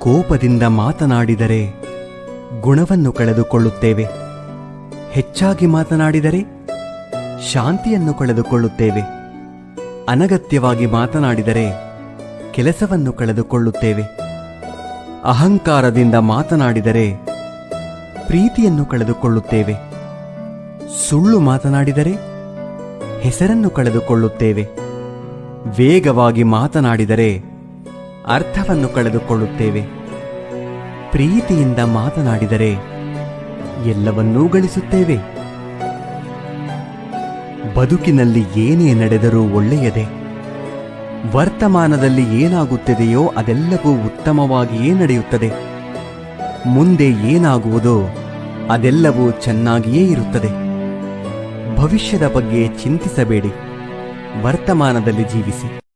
ಕೋಪದಿಂದ ಮಾತನಾಡಿದರೆ ಗುಣವನ್ನು ಕಳೆದುಕೊಳ್ಳುತ್ತೇವೆ. ಹೆಚ್ಚಾಗಿ ಮಾತನಾಡಿದರೆ ಶಾಂತಿಯನ್ನು ಕಳೆದುಕೊಳ್ಳುತ್ತೇವೆ. ಅನಗತ್ಯವಾಗಿ ಮಾತನಾಡಿದರೆ ಕೆಲಸವನ್ನು ಕಳೆದುಕೊಳ್ಳುತ್ತೇವೆ. ಅಹಂಕಾರದಿಂದ ಮಾತನಾಡಿದರೆ ಪ್ರೀತಿಯನ್ನು ಕಳೆದುಕೊಳ್ಳುತ್ತೇವೆ. ಸುಳ್ಳು ಮಾತನಾಡಿದರೆ ಹೆಸರನ್ನು ಕಳೆದುಕೊಳ್ಳುತ್ತೇವೆ. ವೇಗವಾಗಿ ಮಾತನಾಡಿದರೆ ಅರ್ಥವನ್ನು ಕಳೆದುಕೊಳ್ಳುತ್ತೇವೆ. ಪ್ರೀತಿಯಿಂದ ಮಾತನಾಡಿದರೆ ಎಲ್ಲವನ್ನೂ ಗಳಿಸುತ್ತೇವೆ. ಬದುಕಿನಲ್ಲಿ ಏನೇ ನಡೆದರೂ ಒಳ್ಳೆಯದೇ. ವರ್ತಮಾನದಲ್ಲಿ ಏನಾಗುತ್ತಿದೆಯೋ ಅದೆಲ್ಲವೂ ಉತ್ತಮವಾಗಿಯೇ ನಡೆಯುತ್ತದೆ. ಮುಂದೆ ಏನಾಗುವುದೋ ಅದೆಲ್ಲವೂ ಚೆನ್ನಾಗಿಯೇ ಇರುತ್ತದೆ. ಭವಿಷ್ಯದ ಬಗ್ಗೆ ಚಿಂತಿಸಬೇಡಿ, ವರ್ತಮಾನದಲ್ಲಿ ಜೀವಿಸಿ.